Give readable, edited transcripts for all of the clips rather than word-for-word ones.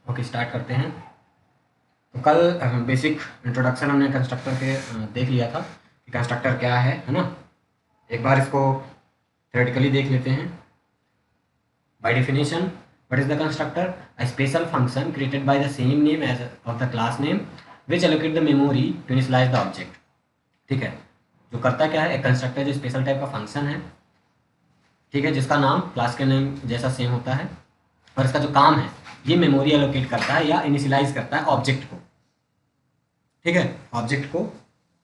Okay, start करते हैं। तो कल बेसिक इंट्रोडक्शन हमने कंस्ट्रक्टर के देख लिया था कि कंस्ट्रक्टर क्या है ना। एक बार इसको थ्योरेटिकली देख लेते हैं। By definition, what is the constructor? A special function created by the same name as of the class name which allocate the memory to initialise the object. ठीक है, जो करता क्या है, एक कंस्ट्रक्टर जो स्पेशल टाइप का फंक्शन है, ठीक है, जिसका नाम क्लास के नेम जैसा सेम होता है, और इसका जो काम है ये मेमोरी एलोकेट करता है या इनिशियलाइज करता है ऑब्जेक्ट को। ठीक है, ऑब्जेक्ट को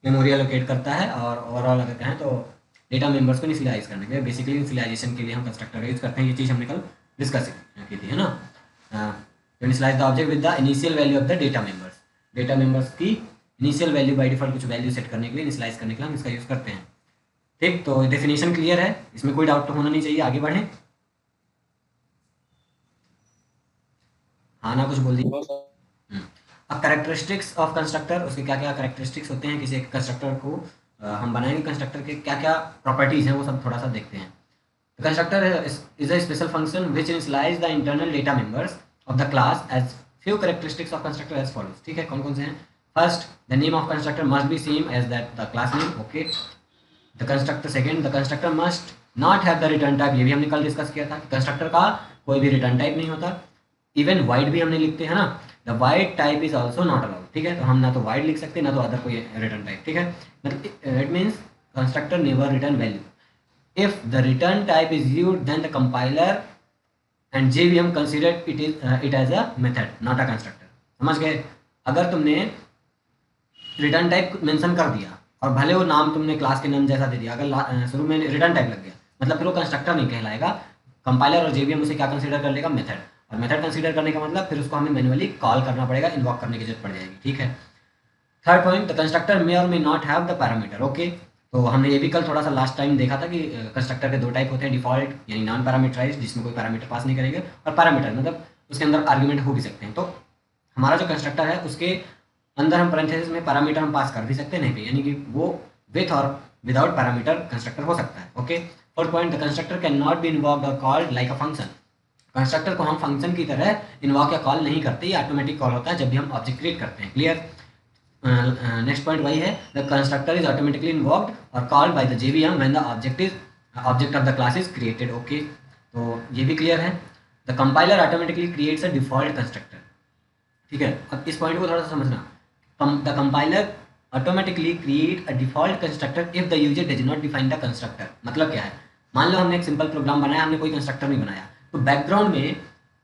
मेमोरी एलोकेट करता है, और ओवरऑल अगर कहें तो डेटा मेंबर्स को इनिशियलाइज करने के लिए, बेसिकली इनिशियलाइजेशन के लिए हम कंस्ट्रक्टर का यूज करते हैं। ये चीज़ हमने कल डिस्कस की थी, है ना। Initialise the object with the initial value of the data members. Data members की इनिशियल वैल्यू बाई डिफॉल्ट कुछ वैल्यू सेट करने के लिए, इनिशियलाइज करने के लिए हम इसका यूज करते हैं। ठीक, तो डेफिनेशन क्लियर है, इसमें कोई डाउट तो होना नहीं चाहिए। आगे बढ़ें। हाँ ना, कुछ बोल दिए। अब कैरेक्टरिस्टिक्स ऑफ कंस्ट्रक्टर, उसके क्या क्या कैरेक्टरिस्टिक्स होते हैं, किसी एक कंस्ट्रक्टर को हम बनाएंगे, कंस्ट्रक्टर के क्या क्या प्रॉपर्टीज हैं वो सब थोड़ा सा देखते हैं। Constructor is a special function which initialise the internal data members of the class as few characteristics of constructor as follows. ठीक है, कौन कौन से हैं? First, the name of constructor must be same as that the class name. Okay, the constructor second, the constructor must not have the return type. ये भी हमने कल डिस्कस किया था, कंस्ट्रक्टर का कोई भी रिटर्न टाइप नहीं होता। इवन वाइड भी हमने लिखते हैं ना, the wide type is also not allowed. ठीक है, तो हम ना तो वाइड लिख सकते ना तो अदर कोई रिटर्न टाइप। ठीक है, मतलब it means constructor never return value. If the return type is used then the compiler and JVM consider it as a method not a constructor. समझ गए? अगर तुमने रिटर्न टाइप मेंशन कर दिया और भले वो नाम तुमने क्लास के नाम जैसा दे दिया, अगर शुरू में रिटर्न टाइप लग गया, मतलब फिर वो कंस्ट्रक्टर नहीं कहलाएगा। कंपाइलर और JVM उसे क्या कंसीडर कर लेगा? मेथड। और मेथड कंसीडर करने का मतलब फिर उसको हमें मैनुअली कॉल करना पड़ेगा, इन्वॉक करने की जरूरत पड़ जाएगी। ठीक है। थर्ड पॉइंट, द कंस्ट्रक्टर मे और may not have the parameter. Okay, तो हमने ये भी कल थोड़ा सा लास्ट टाइम देखा था कि कंस्ट्रक्टर के दो टाइप होते हैं, डिफॉल्ट यानी नॉन पैरामीटराइज जिसमें कोई पैरामीटर पास नहीं करेंगे, और पैरामीटर मतलब उसके अंदर आर्ग्यूमेंट हो भी सकते हैं। तो हमारा जो कंस्ट्रक्टर है उसके अंदर हम पैरेंथेसिस में पैरामीटर हम पास कर भी सकते हैं, नहीं भी, यानी कि वो विथ और विदाउट पैरामीटर कंस्ट्रक्टर हो सकता है। Okay, fourth point, the constructor can not be involve और called like a function. Constructor को हम फंक्शन की तरह इन्वॉक या कॉल नहीं करते, ये ऑटोमेटिक कॉल होता है जब भी हम ऑब्जेक्ट क्रिएट करते हैं। क्लियर? नेक्स्ट पॉइंट वही है, द कंस्ट्रक्टर इज ऑटोमेटिकली इन्वॉक्ड और called by the JVM when the object of the class is created. Okay, तो ये भी क्लियर है। The compiler automatically creates a default constructor. ठीक है, अब इस पॉइंट को थोड़ा सा समझना। The compiler automatically create a default constructor if the user does not define the constructor. मतलब क्या है? मान लो हमने एक सिंपल प्रोग्राम बनाया, हमने कोई कंस्ट्रक्टर नहीं बनाया, तो बैकग्राउंड में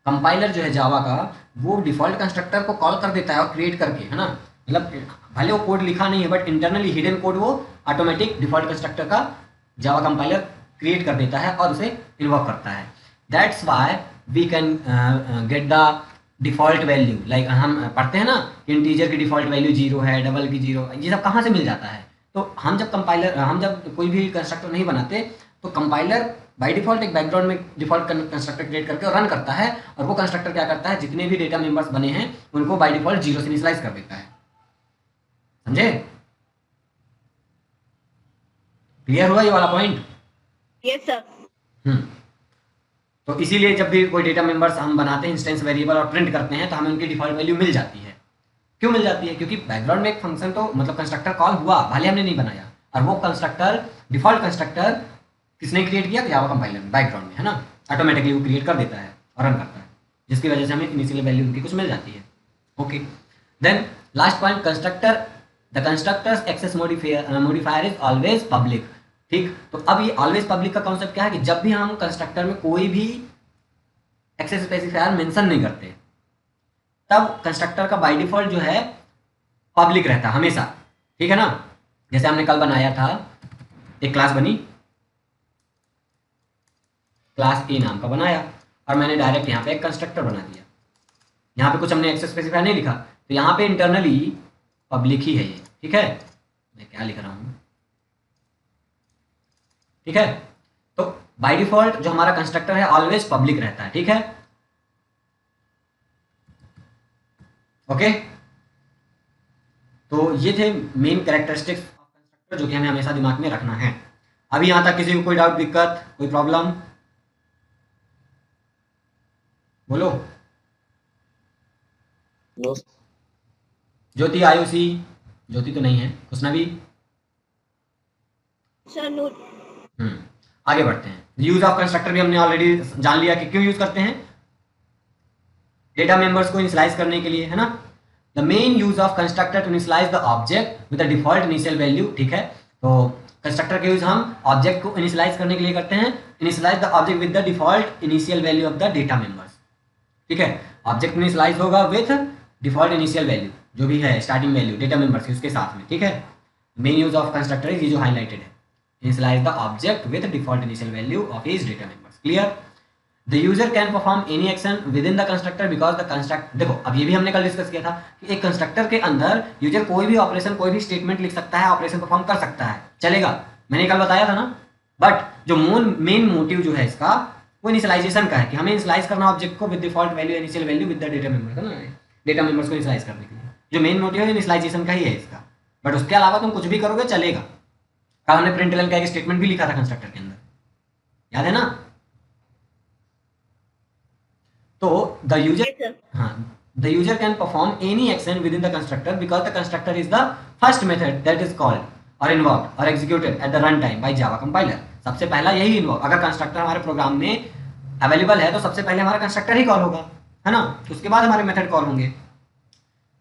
कंपाइलर जो है जावा का, वो डिफॉल्ट कंस्ट्रक्टर को कॉल कर देता है और क्रिएट करके, है ना। मतलब भले वो कोड लिखा नहीं है बट इंटरनली हिडन कोड वो ऑटोमेटिक डिफॉल्ट कंस्ट्रक्टर का जावा कंपाइलर क्रिएट कर देता है और उसे इन्वॉक करता है। That's why we can get the default value. Like हम पढ़ते हैं ना कि इंटीजर की डिफॉल्ट वैल्यू 0 है, डबल की 0, ये सब कहाँ से मिल जाता है? तो हम जब कोई भी कंस्ट्रक्टर नहीं बनाते तो कंपाइलर बाय डिफॉल्ट एक बैकग्राउंड में डिफॉल्ट कंस्ट्रक्टर क्रिएट करके रन करता है, और वो कंस्ट्रक्टर क्या करता है, जितने भी डेटा मेंबर्स बने हैं उनको बाय डिफॉल्ट 0 से इनिशियलाइज कर देता है। समझे? क्लियर हुआ ये वाला पॉइंट? Yes sir. हम्म। तो इसीलिए जब भी कोई डेटा मेंबर्स हम बनाते हैं, इंस्टेंस वेरिएबल और प्रिंट करते हैं, तो हमें उनकी डिफॉल्ट वैल्यू मिल जाती है। क्यों मिल जाती है? क्योंकि बैकग्राउंड में एक फंक्शन तो मतलब कंस्ट्रक्टर कॉल हुआ, भले हमने नहीं बनाया, और वो कंस्ट्रक्टर डिफॉल्ट कंस्ट्रक्टर किसने क्रिएट किया? जावा कंपाइलर बैकग्राउंड में, है ना। ऑटोमेटिकली वो क्रिएट कर देता है और रन करता है, जिसकी वजह से हमें इनिशियल वैल्यू उनकी कुछ मिल जाती है। Okay, then last point, constructor, the constructors access modifier is always public. ठीक, तो अब ये ऑलवेज पब्लिक का कॉन्सेप्ट क्या है कि जब भी हम कंस्ट्रक्टर में कोई भी एक्सेस स्पेसिफायर मेंशन नहीं करते, तब कंस्ट्रक्टर का बाय डिफॉल्ट जो है पब्लिक रहता है हमेशा। ठीक है ना। जैसे हमने कल बनाया था, एक क्लास बनी, क्लास ए नाम का बनाया, और मैंने डायरेक्ट यहाँ पे एक कंस्ट्रक्टर बना दिया। यहाँ पे कुछ हमने एक्सेस स्पेसिफायर नहीं लिखा, तो यहाँ पे इंटरनली पब्लिक ही है ये। ठीक है, मैं क्या लिख रहा हूँ? ठीक है, तो बाय डिफॉल्ट जो हमारा कंस्ट्रक्टर है ऑलवेज पब्लिक रहता है। ठीक है, ओके। तो ये थे मेन कैरेक्टरिस्टिक्स ऑफ कंस्ट्रक्टर जो कि हमें हमेशा दिमाग में रखना है। अभी यहाँ तक किसी को कोई डाउट, दिक्कत, कोई प्रॉब्लम? बोलो। नो ज्योति, आयुषी, ज्योति तो नहीं है, खुशनबी। Sir no. आगे बढ़ते हैं। यूज ऑफ कंस्ट्रक्टर भी हमने ऑलरेडी जान लिया कि क्यों यूज करते हैं, डेटा मेंबर्स को इनिशियलाइज करने के लिए, है ना। The main use of constructor to initialise the object with the default initial value, ठीक है। तो कंस्ट्रक्टर के यूज हम ऑब्जेक्ट को इनिशियलाइज करने के लिए करते हैं, initialize the object with the default initial value of the data members, ठीक है। ऑब्जेक्ट इनिशियलाइज होगा विथ डिफॉल्ट इनिशियल वैल्यू, जो भी है स्टार्टिंग वैल्यू डेटा मेंबर्स की उसके साथ में, ठीक है। Main use of constructor is ये जो हाईलाइटेड है, initialize the object with default initial value of his data members, clear. The user can perform any action within the constructor because the construct, देखो अब ये भी हमने कल discuss किया था कि एक कंस्ट्रक्टर के अंदर यूजर कोई भी ऑपरेशन, कोई भी स्टेटमेंट लिख सकता है, ऑपरेशन परफॉर्म कर सकता है, चलेगा, मैंने कल बताया था ना। बट जो मेन मोटिव जो है इसका, वो इनिशियलाइजेशन का है कि हमें इनिशियलाइज करना ऑब्जेक्ट को with default value initial value with the data member, है ना, डेटा मेंबर्स को इनिशियलाइज करने के लिए जो मेन मोटिव है इनिशियलाइजेशन का ही है इसका। बट उसके अलावा तुम कुछ भी करोगे चलेगा। कल हमने प्रिंटलन का एक स्टेटमेंट भी लिखा था कंस्ट्रक्टर के अंदर, याद है ना। तो द यूजर, हाँ, the user can perform any action within the constructor because the constructor is the first method that is called और इन्वॉल्व और executed at the run time by Java compiler. सबसे पहला यही involve, अगर constructor हमारे programme में available है तो सबसे पहले हमारा कंस्ट्रक्टर ही कॉल होगा, है ना, उसके बाद हमारे मेथड कॉल होंगे,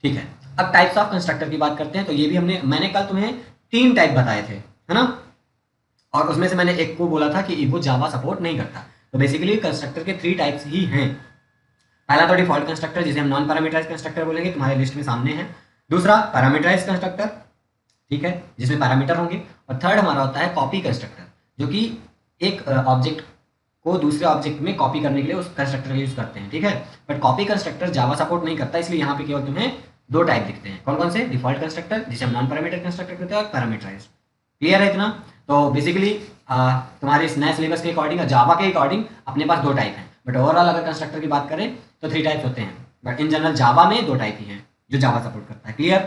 ठीक है। अब टाइप्स ऑफ कंस्ट्रक्टर की बात करते हैं। तो ये भी मैंने कल तुम्हें 3 टाइप बताए थे, है ना, और उसमें से मैंने एक को बोला था कि वो जावा सपोर्ट नहीं करता। तो बेसिकली कंस्ट्रक्टर के 3 टाइप्स ही हैं। पहला तो डिफॉल्ट कंस्ट्रक्टर, जिसे हम नॉन पैरामीटराइज कंस्ट्रक्टर बोलेंगे, तुम्हारे लिस्ट में सामने है। दूसरा पैरामीटराइज कंस्ट्रक्टर, ठीक है, जिसमें पैरामीटर होंगे। और थर्ड हमारा होता है कॉपी कंस्ट्रक्टर, जो कि एक ऑब्जेक्ट को दूसरे ऑब्जेक्ट में कॉपी करने के लिए उस कंस्ट्रक्टर का यूज करते हैं, ठीक है। But copy constructor Java support नहीं करता, इसलिए यहाँ पे केवल तुम्हें 2 टाइप दिखते हैं। कौन कौन से? डिफॉल्ट कंस्ट्रक्टर, जिसे हम नॉन पैरामीटर कंस्ट्रक्टर कहते हैं, और पैरामीटराइज। क्लियर है इतना? तो बेसिकली तुम्हारे इस नए सिलेबस के अकॉर्डिंग, जावा के अकॉर्डिंग अपने पास 2 टाइप हैं। बट ओवरऑल अगर कंस्ट्रक्टर की बात करें तो 3 टाइप्स होते हैं। बट इन जनरल जावा में 2 टाइप ही हैं जो जावा सपोर्ट करता है। क्लियर?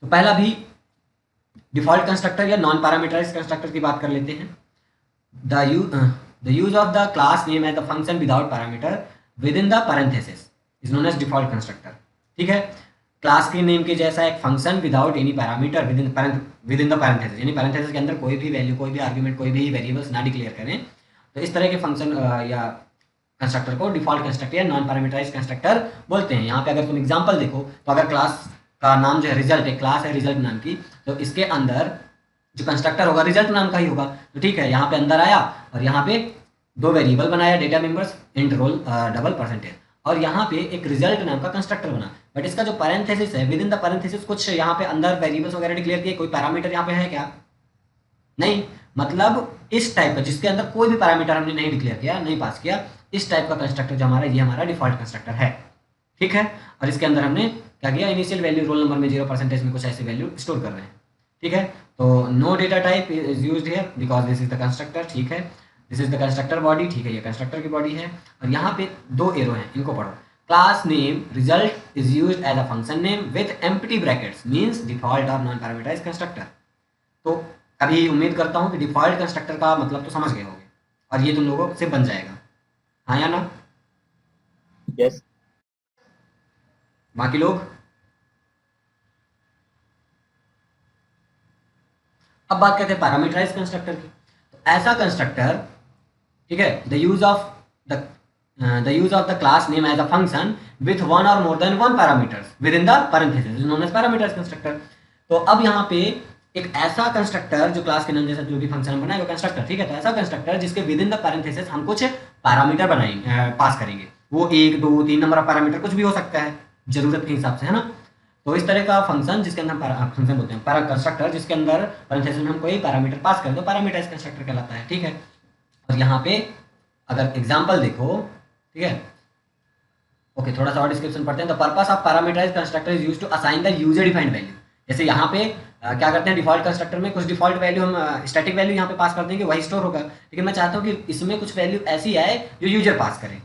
तो पहला भी डिफॉल्ट कंस्ट्रक्टर या नॉन पैरामीटराइज्ड कंस्ट्रक्टर की बात कर लेते हैं। The use of the class name as the function without parameter within the parenthesis is known as default constructor, ठीक है। क्लास के नेम के जैसा एक function without any parameter within the parenthesis, यानी पैरेंथेसिस के अंदर कोई भी वैल्यू, कोई भी आर्गुमेंट, कोई भी वेरिएबल्स ना डिक्लेयर करें, तो इस तरह के फंक्शन या कंस्ट्रक्टर को डिफॉल्ट कंस्ट्रक्टर या नॉन पैरामीटराइज्ड कंस्ट्रक्टर बोलते हैं। यहाँ पे अगर तुम एग्जांपल देखो तो अगर क्लास का नाम जो है रिजल्ट है, क्लास है रिजल्ट नाम की, तो इसके अंदर जो कंस्ट्रक्टर होगा रिजल्ट नाम का ही होगा। तो ठीक है, यहाँ पे अंदर आया और यहाँ पे 2 वेरिएबल बनाया, data members, int roll double percentage, और यहाँ पे एक रिजल्ट नाम का कंस्ट्रक्टर बना। बट इसका जो पैरेंथेसिस है, विद इन द पैरेंथेसिस कुछ यहाँ पे अंदर वेरिएबल्स वगैरह डिक्लेयर किए, कोई पैरामीटर यहाँ पे है क्या? नहीं। मतलब इस टाइप का जिसके अंदर कोई भी पैरामीटर हमने नहीं डिक्लेयर किया, नहीं पास किया, इस टाइप का कंस्ट्रक्टर जो हमारा, ये हमारा डिफॉल्ट कंस्ट्रक्टर है, ठीक है। और इसके अंदर हमने क्या किया, इनिशियल वैल्यू रोल नंबर में 0% में कुछ ऐसी वैल्यू स्टोर कर रहे हैं, ठीक है। तो no data type is used here because this is the constructor, ठीक है। This is the constructor body, ठीक है, ये कंस्ट्रक्टर की बॉडी है। और यहाँ पे 2 एरो हैं, इनको पढ़ो। Class name result is used as a function name with empty brackets means default और नॉन पैरामीटराइज्ड कंस्ट्रक्टर। तो अभी उम्मीद करता हूँ कि डिफॉल्ट कंस्ट्रक्टर का मतलब तो समझ गए होंगे और ये तुम लोगों से बन जाएगा, हाँ या ना? यस। बाकी लोग? अब बात करते हैं पैरामीटराइज्ड कंस्ट्रक्टर की। तो ऐसा कंस्ट्रक्टर, ठीक है, the use of the class name as a function with 1 और more than 1 parameters within the parenthesis is known as parameterized constructor. तो अब यहाँ पे एक ऐसा कंस्ट्रक्टर जो क्लास के नाम जैसा जो भी फंक्शन बनाएगा कंस्ट्रक्टर, ठीक है, तो ऐसा कंस्ट्रक्टर जिसके विद इन द पैरेंथेसिस हम कुछ पैरामीटर बनाएंगे, पास करेंगे। वो 1, 2, 3 नंबर ऑफ पैरामीटर कुछ भी हो सकता है जरूरत के हिसाब से, है ना। तो इस तरह का फंक्शन जिसके अंदर फंक्शन बोलते हैं, पैरा कंस्ट्रक्टर जिसके अंदर पैरेंथेसिस में हम कोई पैरामीटर पास करें तो पैरामीटराइज्ड कंस्ट्रक्टर कहलाता है, ठीक है। और यहाँ पे अगर एग्जांपल देखो, ठीक है, ओके, थोड़ा सा और डिस्क्रिप्शन पढ़ते हैं। The purpose of parameterised constructor is used to assign the user defined value. जैसे यहाँ पे क्या करते हैं, डिफॉल्ट कंस्ट्रक्टर में कुछ डिफॉल्ट वैल्यू हम स्टैटिक वैल्यू यहाँ पे पास कर देंगे, वही स्टोर होगा। लेकिन मैं चाहता हूँ कि इसमें कुछ वैल्यू ऐसी आए जो यूजर पास करे,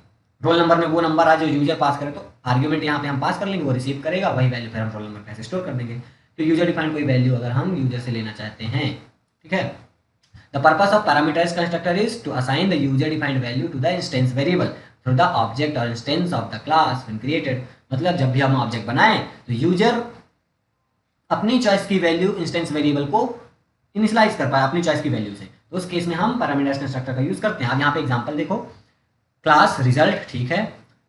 रोल नंबर में वो नंबर आ जो यूजर पास करे, तो आर्ग्यूमेंट यहाँ पे हम पास कर लेंगे, वो रिसीव करेगा, वही वैल्यू फिर हम रोल नंबर पे ऐसे स्टोर कर देंगे। तो यूजर डिफाइंड कोई वैल्यू अगर हम यूजर से लेना चाहते हैं, ठीक है। The purpose of parameterised constructor is to assign the user defined value to the instance variable through the object और instance of the class when created. मतलब जब भी हम ऑब्जेक्ट बनाएं तो यूजर अपनी चॉइस की वैल्यू इंस्टेंस वेरिएबल को इनिशियलाइज कर पाए अपनी चॉइस की वैल्यू से, तो उस केस में हम पैरामीटराइज्ड कंस्ट्रक्टर का यूज करते हैं। अब यहाँ पे एग्जांपल देखो, क्लास रिजल्ट, ठीक है,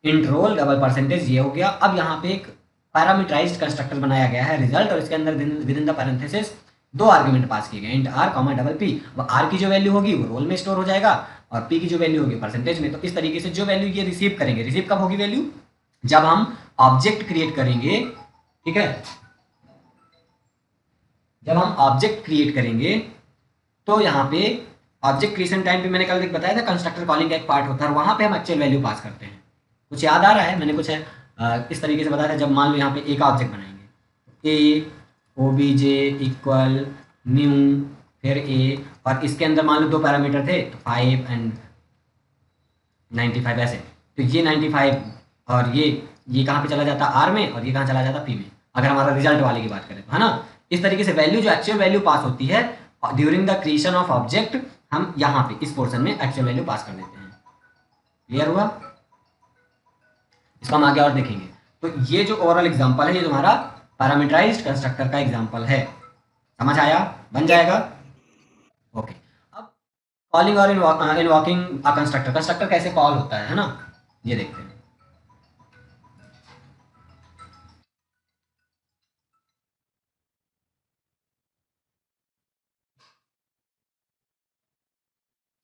इंट रोल डबल परसेंटेज, ये हो गया। अब यहाँ पे एक पैरामीटराइज्ड कंस्ट्रक्टर बनाया गया है रिजल्ट, और इसके अंदर विद इन द पैरेंथेसिस दो आर्गुमेंट पास किए गए, int R comma double P. अब आर की जो वैल्यू होगी वो रोल में स्टोर हो जाएगा और पी की जो वैल्यू होगी परसेंटेज में। तो इस तरीके से जो वैल्यू ये रिसीव करेंगे, रिसीव कब होगी वैल्यू, जब हम ऑब्जेक्ट क्रिएट करेंगे, ठीक है, जब हम ऑब्जेक्ट क्रिएट करेंगे तो यहाँ पे ऑब्जेक्ट क्रिएशन टाइम पे मैंने कल एक बताया था कंस्ट्रक्टर कॉलिंग का एक पार्ट होता है, और वहाँ पे हम एक्चुअल वैल्यू पास करते हैं। कुछ याद आ रहा है, मैंने कुछ इस तरीके से बताया था। जब मान लो यहाँ पे एक ऑब्जेक्ट बनाएंगे, A O B J equal new फिर ए, और इसके अंदर मान लो दो पैरामीटर थे, तो 5 एंड 95 ऐसे, तो ये 95 और ये कहाँ पे चला जाता आर में, और ये कहाँ चला जाता पी में, अगर हमारा रिजल्ट वाले की बात करें तो, है ना। इस तरीके से वैल्यू जो एक्चुअल वैल्यू पास होती है during the creation of object, हम यहाँ पे इस पोर्शन में एक्चुअल वैल्यू पास कर देते हैं। क्लियर हुआ? इसको हम आगे और देखेंगे। तो ये जो ओवरऑल एग्जांपल है, ये तुम्हारा पैरामीटराइज्ड कंस्ट्रक्टर का एग्जांपल है। समझ आया? बन जाएगा? ओके। अब कॉलिंग और इनवॉकिंग अ कंस्ट्रक्टर, कंस्ट्रक्टर कैसे कॉल होता है ना, ये देखते हैं।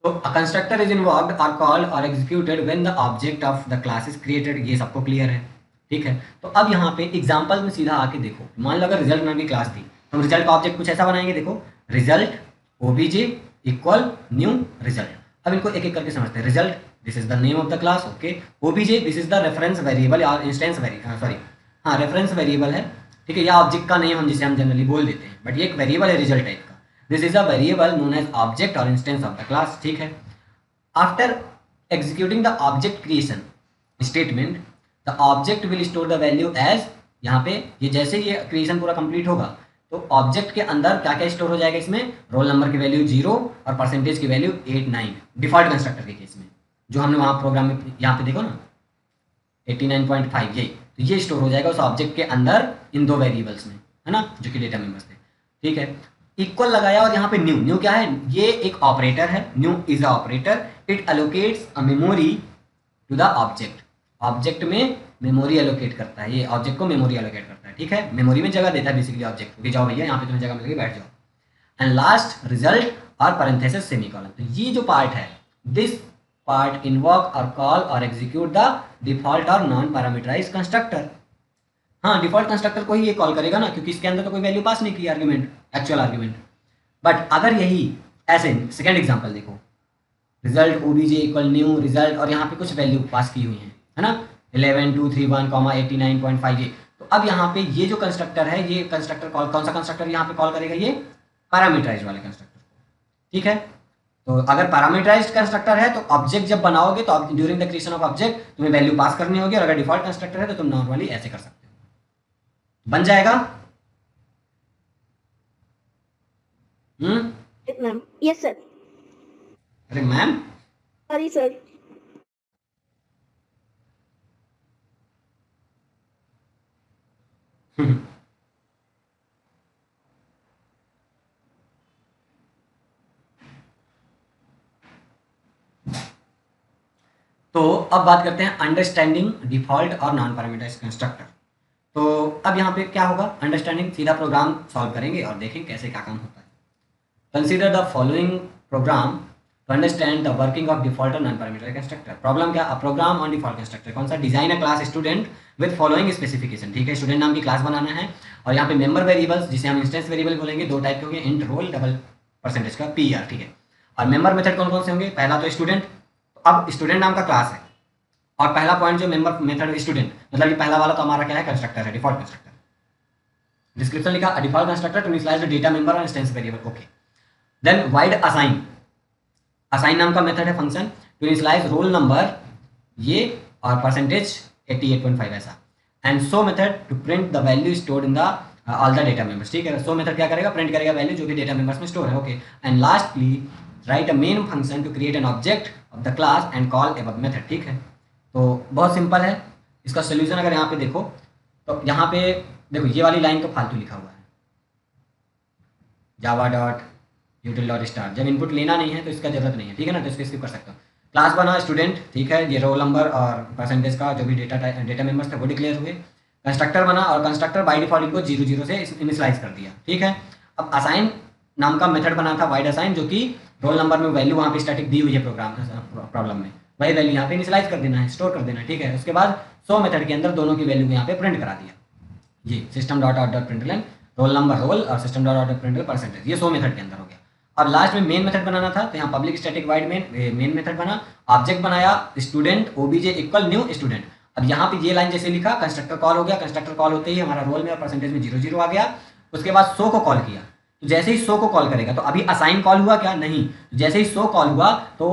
तो a constructor is invoked or called or executed when the object of the class is created। ये सबको क्लियर है, ठीक है। तो अब यहाँ पे एग्जांपल में सीधा आके देखो, मान लो अगर रिजल्ट नाम की क्लास थी, तो हम रिजल्ट का ऑब्जेक्ट कुछ ऐसा बनाएंगे, देखो result OBJ equal new result. अब इनको एक एक करके समझते हैं। Result, this is the name of the class, okay. OBJ, this is the reference variable और इंस्टेंस सॉरी हाँ रेफरेंस वेरिएबल है, ठीक है, या ऑब्जेक्ट का नेम हम जिसे हम जनरली बोल देते हैं, बट ये एक वेरिएबल है रिजल्ट टाइप का। This is a variable known as object और इंस्टेंस ऑफ द क्लास, ठीक है। After executing the object creation statement, the object will store the value as, यहाँ पे ये जैसे ये क्रिएशन पूरा कंप्लीट होगा तो ऑब्जेक्ट के अंदर क्या क्या स्टोर हो जाएगा, इसमें रोल नंबर की वैल्यू 0 और परसेंटेज की वैल्यू 89, डिफॉल्ट कंस्ट्रक्टर के केस में, जो हमने वहाँ प्रोग्राम में यहाँ पे देखो ना 89.5, ये तो ये स्टोर हो जाएगा उस ऑब्जेक्ट के अंदर इन दो वेरिएबल्स में, है ना, जो कि डेटा मेंबर्स थे, ठीक है। इक्वल लगाया और यहाँ पे न्यू, न्यू क्या है, ये एक ऑपरेटर है, new is a operator, it allocates a memory to the object, object में मेमोरी एलोकेट करता है, ये ऑब्जेक्ट को मेमोरी एलोकेट करता है, ठीक है, मेमोरी में जगह देता है बेसिकली ऑब्जेक्ट को, जाओ भैया यहाँ पे तुम्हें जगह मिल गई, बैठ जाओ। एंड लास्ट रिजल्ट और पैरेंथेसिस सेमीकोलन। तो ये जो पार्ट है, दिस पार्ट इन्वोक और कॉल और एग्जीक्यूट द डिफॉल्ट और नॉन पैरामीटराइज्ड कंस्ट्रक्टर। हाँ, डिफॉल्ट कंस्ट्रक्टर को ही ये कॉल करेगा ना, क्योंकि इसके अंदर तो कोई वैल्यू पास नहीं की आर्गुमेंट, एक्चुअल आर्गुमेंट। बट अगर यही ऐसे सेकेंड एग्जांपल देखो, result OBJ equal new result, और यहाँ पे कुछ वैल्यू पास की हुई है ना, 11231 89.5 ये, तो अब यहाँ पे ये जो कंस्ट्रक्टर है, ये कंस्ट्रक्टर कॉल, कौन सा कंस्ट्रक्टर यहाँ पे कॉल करेगा, ये पैरामीटराइज्ड वाले कंस्ट्रक्टर, ठीक है। तो अगर पैरामीटराइज्ड कंस्ट्रक्टर है तो ऑब्जेक्ट जब बनाओगे तो during the creation of object तुम्हें वैल्यू पास करनी होगी, और अगर डिफॉल्ट कंस्ट्रक्टर है तो तुम नॉर्मली ऐसे कर सकते हो। बन जाएगा? Ma'am, yes sir. अरे मैम, सॉरी सर। तो अब बात करते हैं अंडरस्टैंडिंग डिफॉल्ट और नॉन पैरामीटराइज्ड कंस्ट्रक्टर। तो अब यहाँ पे क्या होगा, अंडरस्टैंडिंग, सीधा प्रोग्राम सॉल्व करेंगे और देखेंगे कैसे क्या काम होता है। Consider the following program to understand the working of default और नॉन पैरामीटराइज्ड कंस्ट्रक्टर। प्रॉब्लम क्या, a program on default constructor, कौन सा, design a class student with following specification, ठीक है, स्टूडेंट नाम की क्लास बनाना है, और यहाँ पे मेंबर वेरिएबल्स जिसे हम इंस्टेंस वेरिएबल बोलेंगे, दो टाइप के होंगे, इंट रोल डबल परसेंटेज का पीआर, ठीक है। और मेंबर मेथड कौन कौन से होंगे, पहला तो स्टूडेंट, अब स्टूडेंट नाम का क्लास है, और पहला पॉइंट जो मेंबर मेथड स्टूडेंट, मतलब ये पहला वाला तो हमारा क्या है, कंस्ट्रक्टर है, डिफॉल्ट कंस्ट्रक्टर। डिस्क्रिप्शन लिखा, default constructor to initialise the data member और instance variable, okay. Then void assign, assign नाम का मेथड है function, to initialise roll number ये और परसेंटेज 88.5 ऐसा, and so method to print the value stored in the all the data members, ठीक है। सो method क्या करेगा, प्रिंट करेगा वैल्यू जो कि डेटा मेंबर्स में स्टोर है, okay. And lastly write a main function to create an object of the class and call above method, ठीक है। तो बहुत सिंपल है इसका सोल्यूशन। अगर यहाँ पे देखो तो यहाँ पे देखो ये वाली लाइन तो फालतू लिखा हुआ है, जावा डॉट यूटिल डॉट स्टार। जब इनपुट लेना नहीं है तो इसका जरूरत नहीं है, ठीक है ना, तो इसको स्किप कर सकते हो। क्लास बना स्टूडेंट, ठीक है, ये रोल नंबर और परसेंटेज का जो भी डेटा मेंबर्स थे वो डिक्लेयर हुए। कंस्ट्रक्टर बना और कंस्ट्रक्टर बाय डिफॉल्ट इनको 0 से इनिशियलाइज कर दिया, ठीक है। अब असाइन नाम का मेथड बना था वाइड असाइन, जो कि रोल नंबर में वैल्यू वहाँ पे स्टैटिक दी हुई है प्रॉब्लम में, वही वैल्यू यहाँ पे इनिशियलाइज कर देना है, स्टोर कर देना है, ठीक है। उसके बाद सो मेथड के अंदर दोनों की वैल्यू को यहाँ पे प्रिंट करा दिया, ये system dot out dot println roll number roll और system dot out dot println percentage, ये सो मेथड के अंदर हो गया। अब लास्ट में मेन मेथड बनाना था, तो यहाँ public static wide main method बना, ऑब्जेक्ट बनाया student OBJ equal new student. अब यहाँ पे ये लाइन जैसे लिखा, कंस्ट्रक्टर कॉल हो गया, कंस्ट्रक्टर कॉल होते ही हमारा रोल में और परसेंटेज में 0 आ गया। उसके बाद सो को कॉल किया, तो जैसे ही सो को कॉल करेगा तो अभी असाइन कॉल हुआ क्या, नहीं, जैसे ही सो कॉल हुआ तो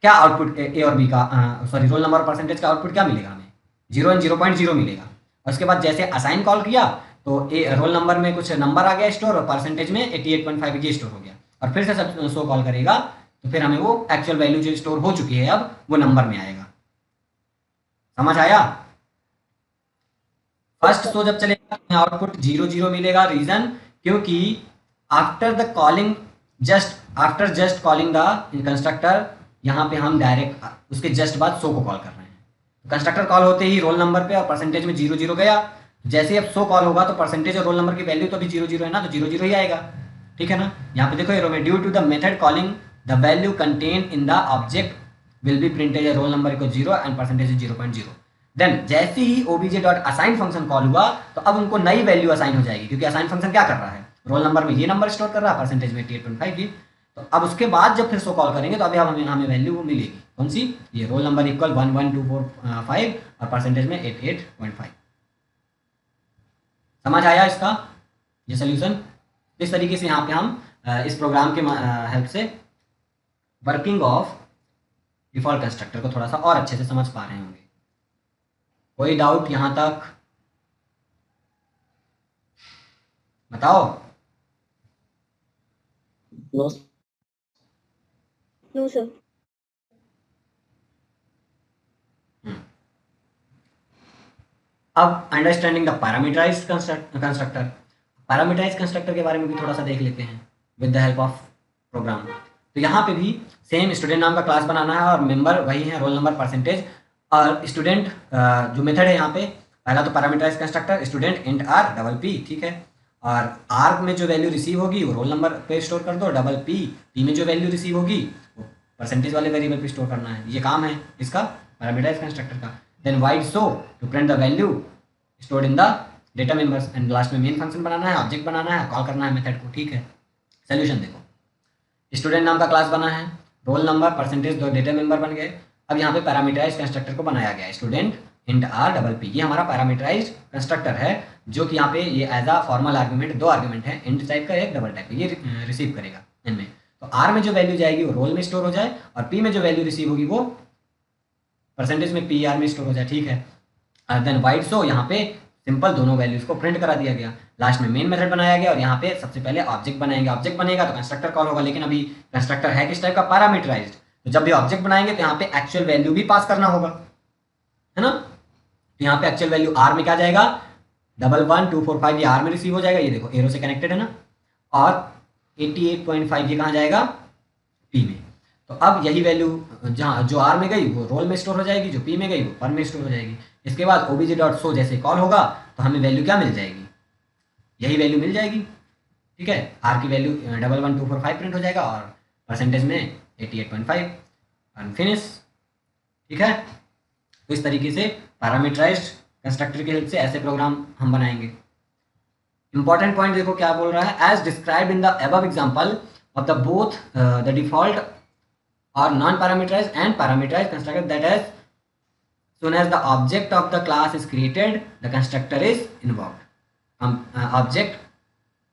क्या आउटपुट ए और बी का सॉरी रोल नंबर और परसेंटेज का आउटपुट क्या मिलेगा हमें, 0 एंड 0.0 मिलेगा। और उसके बाद जैसे असाइन कॉल किया तो रोल नंबर में कुछ नंबर आ गया स्टोर और परसेंटेज में 88.5 ये स्टोर हो गया। और फिर से सब सो कॉल करेगा तो फिर हमें वो एक्चुअल वैल्यू जो स्टोर हो चुकी है अब वो नंबर में आएगा। समझ आया? फर्स्ट सो जब चलेगा आउटपुट 0 मिलेगा, रीजन क्योंकि after the calling just calling the constructor, यहाँ पे हम डायरेक्ट उसके जस्ट बाद सो को कॉल कर रहे हैं। कंस्ट्रक्टर कॉल होते ही रोल नंबर पे और परसेंटेज में 0 गया, जैसे ही अब सो कॉल होगा तो परसेंटेज और रोल नंबर की वैल्यू तो अभी 0 है ना, तो 0 ही आएगा, ठीक है ना। यहाँ पे देखो एरो में due to the method calling the value contain in the object will be printed roll number equal 0 and percentage 0.0। Then जैसे ही obj dot assign function call हुआ तो अब उनको नई वैल्यू असाइन हो जाएगी, क्योंकि असाइन फंक्शन क्या कर रहा है, रोल नंबर में ये नंबर स्टोर कर रहा है, परसेंटेज में 88.5 ये। तो अब उसके बाद जब फिर सो कॉल करेंगे तो अभी हमें वैल्यू मिलेगी कौन सी, ये रोल नंबर इक्वल 11245 और परसेंटेज में 88.5। समझ आया इसका ये सोल्यूशन? इस तरीके से यहाँ पे हम इस प्रोग्राम के हेल्प से वर्किंग ऑफ डिफॉल्ट कंस्ट्रक्टर को थोड़ा सा और अच्छे से समझ पा रहे होंगे। कोई डाउट यहाँ तक बताओ? No No, sir. अब understanding the parameterized constructor, parameterized constructor के बारे में भी थोड़ा सा देख लेते हैं with the help of program. तो यहाँ पे भी सेम स्टूडेंट नाम का क्लास बनाना है और मेंबर वही है रोल नंबर परसेंटेज और स्टूडेंट। जो मेथड है यहाँ पे पहला तो parameterized constructor student int r double p, ठीक है, और आर में जो वैल्यू रिसीव होगी वो रोल नंबर पे स्टोर कर दो, डबल पी पी में जो वैल्यू रिसीव होगी वो परसेंटेज वाले वेरिएबल पे स्टोर करना है, ये काम है इसका पैरामीटराइज्ड कंस्ट्रक्टर का। Then void show to print the value stored in the data members and last में मेन फंक्शन बनाना है, ऑब्जेक्ट बनाना है, कॉल करना है मेथड को, ठीक है। सोल्यूशन देखो, स्टूडेंट नाम का क्लास बना है, रोल नंबर परसेंटेज दो डेटा मेंबर बन गए। अब यहाँ पे पैरामीटराइज्ड कंस्ट्रक्टर को बनाया गया है student int r double p, ये हमारा पैरामीटराइज्ड कंस्ट्रक्टर है जो कि यहाँ पे ये एज अ फॉर्मल आर्गुमेंट, दो आर्गुमेंट है, इंट टाइप का एक डबल टाइप का, ये रिसीव करेगा इनमें। तो आर में जो वैल्यू जाएगी वो रोल में स्टोर हो जाए और पी में जो वैल्यू रिसीव होगी वो परसेंटेज में पी आर में स्टोर हो जाए, ठीक है। देन वाइड सो यहाँ पे सिंपल दोनों वैल्यूज को प्रिंट करा दिया गया। लास्ट में मेन मेथड बनाया गया और यहाँ पे सबसे पहले ऑब्जेक्ट बनाएंगे, ऑब्जेक्ट बनेगा तो कंस्ट्रक्टर कॉल होगा, लेकिन अभी कंस्ट्रक्टर है किस टाइप का, पैरामीटराइज्ड। तो जब भी ऑब्जेक्ट बनाएंगे तो यहाँ पे एक्चुअल वैल्यू भी पास करना होगा, है ना। तो यहाँ पे एक्चुअल वैल्यू आर में क्या जाएगा, 11245 ये आर में रिसीव हो जाएगा, ये देखो एरो से कनेक्टेड है ना, और 88.5 ये कहाँ जाएगा, पी में। तो अब यही वैल्यू जहाँ जो आर में गई वो रोल में स्टोर हो जाएगी, जो पी में गई वो पर में स्टोर हो जाएगी। इसके बाद obj.show जैसे कॉल होगा तो हमें वैल्यू क्या मिल जाएगी, यही वैल्यू मिल जाएगी, ठीक है। आर की वैल्यू 11245 प्रिंट हो जाएगा और परसेंटेज में 88.5 एंड फिनिश, ठीक है। तो इस तरीके से पैरामीटराइज्ड कंस्ट्रक्टर की हेल्प से ऐसे प्रोग्राम हम बनाएंगे। इंपॉर्टेंट पॉइंट देखो क्या बोल रहा है, as described in the above example of the both the default और non parameterised and parameterised constructor that is soon as the object of the class is created the constructor is invoked. Object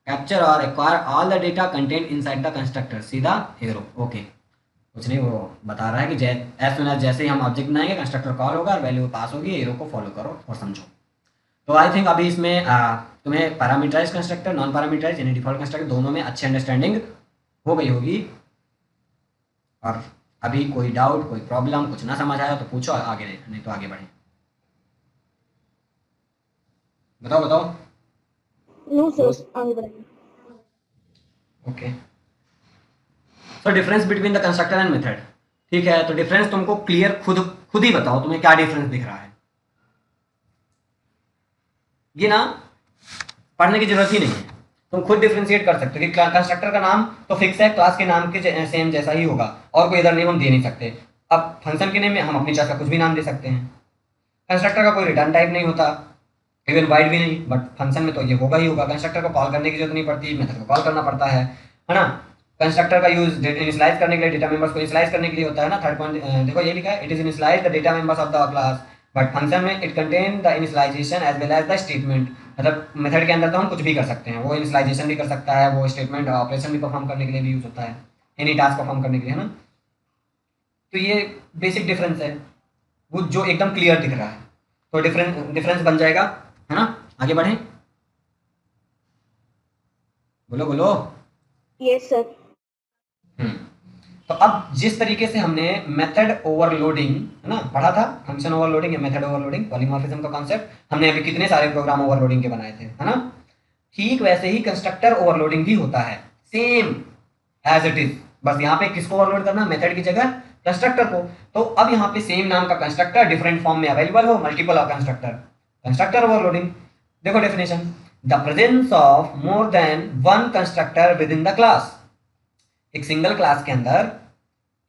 capture or acquire all the data contained inside the constructor, सीधा arrow, okay कुछ नहीं, वो बता रहा है कि as soon as जैसे ही हम ऑब्जेक्ट बनाएंगे कंस्ट्रक्टर कॉल होगा और वैल्यू पास होगी, एरो को फॉलो करो और समझो। तो आई थिंक अभी इसमें तुम्हें पैरामीटराइज्ड कंस्ट्रक्टर नॉन पैरामीटराइज्ड यानी डिफॉल्ट कंस्ट्रक्टर दोनों में अच्छी अंडरस्टैंडिंग हो गई होगी और अभी कोई डाउट, कोई प्रॉब्लम, कुछ ना समझ आया तो पूछो, आगे नहीं तो आगे बढ़े। बताओ बताओ। नो नो सर, आगे बढ़िए। Okay, so difference between the constructor and method. ठीक है, तो डिफरेंस तुमको क्लियर खुद खुद ही बताओ, तुम्हें क्या डिफरेंस दिख रहा है। ये ना पढ़ने की जरूरत ही नहीं है, तुम खुद डिफरेंशिएट कर सकते हो कि कंस्ट्रक्टर का नाम तो फिक्स है, क्लास के नाम के सेम जैसा ही होगा, और कोई इधर नेम हम दे नहीं सकते। अब फंक्शन के नेम में हम अपनी चॉइस का कुछ भी नाम दे सकते हैं। कंस्ट्रक्टर का कोई रिटर्न टाइप नहीं होता, इवन वाइड भी नहीं, बट फंक्शन में तो ये होगा ही होगा। कंस्ट्रक्टर को कॉल करने की जरूरत नहीं पड़ती, मेथड को कॉल करना पड़ता है ना। कंस्ट्रक्टर का यूज इनिशियलाइज करने के लिए, डेटा मेंबर्स को इनिशियलाइज करने के लिए होता है ना। थर्ड पॉइंट देखो ये लिखा है, it is initialise the data members of the class, but function में it contain the initialisation as well as the statement. मतलब मेथड के अंदर तो हम कुछ भी कर सकते हैं, वो इनिशियलाइजेशन भी कर सकता है, वो स्टेटमेंट ऑपरेशन भी परफॉर्म करने के लिए भी यूज होता है, एनी टास्क परफॉर्म करने के लिए, है ना। तो ये बेसिक डिफरेंस है, वो जो एकदम क्लियर दिख रहा है, तो डिफरेंस डिफरेंस बन जाएगा, है ना। आगे बढ़ें, बोलो बोलो। Yes sir. हम्म, तो अब जिस तरीके से हमने मेथड ओवरलोडिंग, है ना, पढ़ा था, फंक्शन ओवरलोडिंग या मेथड ओवरलोडिंग, पॉलीमॉर्फिज्म का कॉन्सेप्ट हमने अभी कितने सारे प्रोग्राम ओवरलोडिंग के बनाए थे, है ना। ठीक वैसे ही कंस्ट्रक्टर ओवरलोडिंग भी होता है, सेम एज इट इज। बस यहाँ पे किसको ओवरलोड करना, मेथड की जगह कंस्ट्रक्टर को। तो अब यहाँ पे सेम नाम का कंस्ट्रक्टर डिफरेंट फॉर्म में अवेलेबल हो, multiple of constructor, constructor overloading. देखो definition, the presence of more than one constructor within the class. एक सिंगल क्लास के अंदर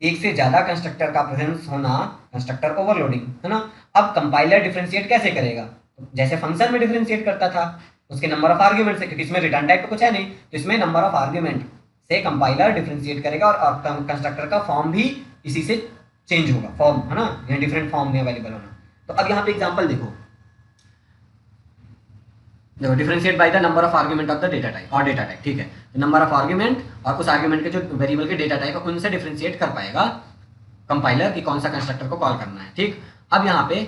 एक से ज्यादा कंस्ट्रक्टर का प्रेजेंस होना, कंस्ट्रक्टर ओवरलोडिंग, है ना। अब कंपाइलर डिफरेंशिएट कैसे करेगा, तो जैसे फंक्शन में डिफरेंशिएट करता था उसके नंबर ऑफ आर्ग्यूमेंट से, क्योंकि इसमें रिटर्न टाइप तो कुछ है नहीं, तो इसमें नंबर ऑफ आर्ग्यूमेंट से कंपाइलर डिफरेंशिएट करेगा, और कंस्ट्रक्टर का फॉर्म भी इसी से चेंज होगा, फॉर्म, है ना, यहाँ डिफरेंट फॉर्म में अवेलेबल होना। तो अब यहाँ पे एग्जाम्पल देखो, देखो differentiate by the number of argument of the data type और डेटा टाइप। ठीक है, तो नंबर ऑफ आर्गुमेंट और उस आर्गुमेंट के जो वेरिएबल के डेटा टाइप है उनसे डिफरेंशिएट कर पाएगा कंपाइलर कि कौन सा कंस्ट्रक्टर को कॉल करना है। ठीक, अब यहाँ पे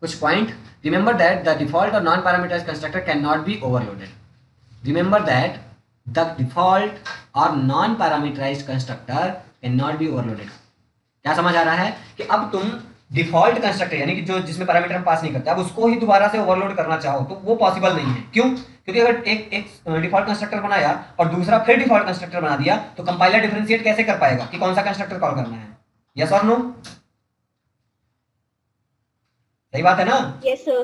कुछ point, remember that the default और non parameterised constructor can not be overloaded. Remember that the default और non parameterised constructor can not be overloaded. क्या समझ आ रहा है कि अब तुम डिफॉल्ट कंस्ट्रक्टर यानी कि जो जिसमें पैरामीटर हम पास नहीं करते, अब उसको ही दोबारा से ओवरलोड करना चाहो तो वो पॉसिबल नहीं है। क्यों? क्योंकि अगर एक एक डिफॉल्ट कंस्ट्रक्टर बनाया और दूसरा फिर डिफॉल्ट कंस्ट्रक्टर बना दिया तो कंपाइलर डिफरेंशिएट कैसे कर पाएगा कि कौन सा कंस्ट्रक्टर कॉल करना है? यस और नो? सही बात है ना? Yes sir.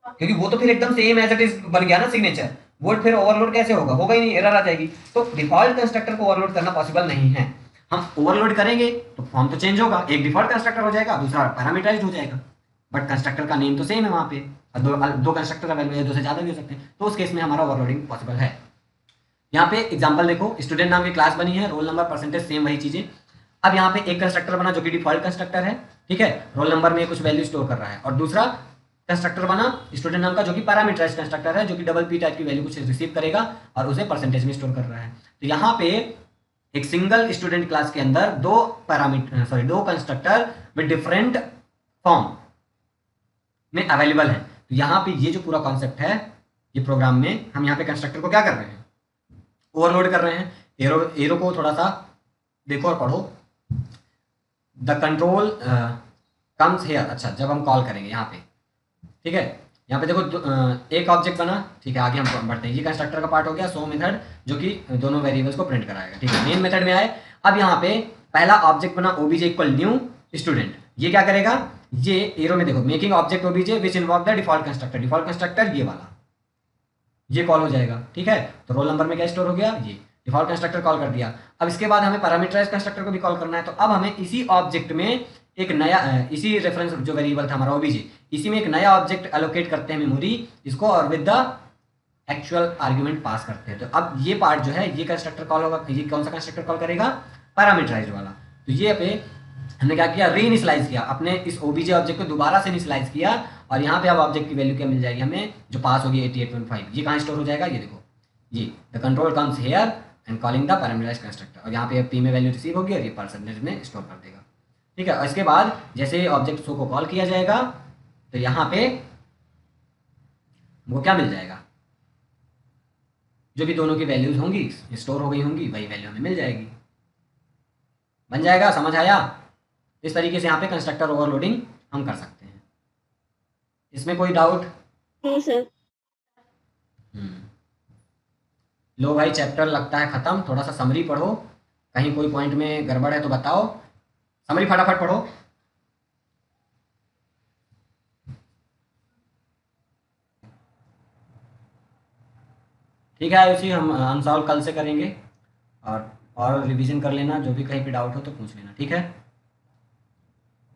क्योंकि वो तो फिर एकदम सेम एज इट इज बन गया ना सिग्नेचर, वो फिर ओवरलोड कैसे होगा? होगा ही नहीं, एरर आ जाएगी। तो डिफॉल्ट कंस्ट्रक्टर को ओवरलोड करना पॉसिबल नहीं है। हम ओवरलोड करेंगे तो फॉर्म तो चेंज होगा, एक डिफॉल्ट कंस्ट्रक्टर हो जाएगा, दूसरा पैरामीटराइज्ड हो जाएगा, बट कंस्ट्रक्टर का नेम तो सेम है वहां पे, और दो कंस्ट्रक्टर अवेलेबल है, दो से ज्यादा भी हो सकते हैं, तो उस केस में हमारा ओवरलोडिंग पॉसिबल है। यहाँ पे एग्जांपल देखो, स्टूडेंट नाम की क्लास बनी है, रोल नंबर परसेंटेज सेम वही चीजें। अब यहाँ पे एक कंस्ट्रक्टर बना जो कि डिफॉल्ट कंस्ट्रक्टर है, ठीक है, रोल नंबर में कुछ वैल्यू स्टोर कर रहा है, और दूसरा कंस्ट्रक्टर बना स्टूडेंट नाम का जो कि पैरामीटराइज्ड कंस्ट्रक्टर है, जो कि डबल पी टाइप की वैल्यू कुछ रिसीव करेगा और उसे परसेंटेज में स्टोर कर रहा है। तो यहाँ पे एक सिंगल स्टूडेंट क्लास के अंदर दो कंस्ट्रक्टर विद डिफरेंट फॉर्म में अवेलेबल है। तो यहाँ पे ये जो पूरा कॉन्सेप्ट है, ये प्रोग्राम में हम यहाँ पे कंस्ट्रक्टर को क्या कर रहे हैं? ओवरलोड कर रहे हैं। एरो एरो को थोड़ा सा देखो और पढ़ो। द कंट्रोल कम्स हेयर, अच्छा जब हम कॉल करेंगे यहाँ पे, ठीक है, यहाँ पे देखो एक ऑब्जेक्ट बना, ठीक है, आगे हम बढ़ते हैं। ये कंस्ट्रक्टर का पार्ट हो गया, सो मेथड जो कि दोनों वेरिएबल्स को प्रिंट कराएगा, ठीक है। मेन मेथड में आए, अब यहाँ पे पहला ऑब्जेक्ट बना ओबीजे इक्वल न्यू स्टूडेंट, ये क्या करेगा? ये एरो में देखो, making object OBJ which involve the default constructor, default constructor ये वाला, ये कॉल हो जाएगा, ठीक है। तो रोल नंबर में क्या स्टोर हो गया? ये डिफॉल्ट कंस्ट्रक्टर कॉल कर दिया। अब इसके बाद हमें पैरामीटराइज्ड कंस्ट्रक्टर को भी कॉल करना है, तो अब हमें इसी ऑब्जेक्ट में एक नया इसी रेफरेंस जो वेरिएबल था हमारा ओबीजे, इसी में एक नया ऑब्जेक्ट एलोकेट करते हैं मेमोरी इसको, और with the actual argument pass करते हैं। तो अब ये पार्ट जो है, ये कंस्ट्रक्टर कॉल होगा, ये कौन सा कंस्ट्रक्टर कॉल करेगा? पैरामीटराइज्ड वाला। तो ये पे हमने क्या किया? रीइनिशियलाइज किया, अपने इस ओबीजे ऑब्जेक्ट को दोबारा से इनिशियलाइज किया, और यहाँ पे अब ऑब्जेक्ट की वैल्यू क्या मिल जाएगी हमें? जो पास होगी 88.5। ये कहाँ स्टोर हो जाएगा? ये देखो, ये the control comes here and calling the parameterized constructor, और यहाँ पे पी में वैल्यू रिसीव होगी और ये परसेंटेज में स्टोर कर देगा, ठीक है। और इसके बाद जैसे ऑब्जेक्ट शो को कॉल किया जाएगा तो यहाँ पे वो क्या मिल जाएगा? जो भी दोनों की वैल्यूज होंगी स्टोर हो गई होंगी, वही वैल्यू हमें मिल जाएगी। बन जाएगा, समझ आया? इस तरीके से यहाँ पे कंस्ट्रक्टर ओवरलोडिंग हम कर सकते हैं। इसमें कोई डाउट? नहीं सर। लो भाई, चैप्टर लगता है खत्म। थोड़ा सा समरी पढ़ो, कहीं कोई पॉइंट में गड़बड़ है तो बताओ। समरी फटाफट पढ़ो। ठीक है, उसी हम अनसॉल्व कल से करेंगे। और रिवीजन कर लेना, जो भी कहीं पे डाउट हो तो पूछ लेना, ठीक है।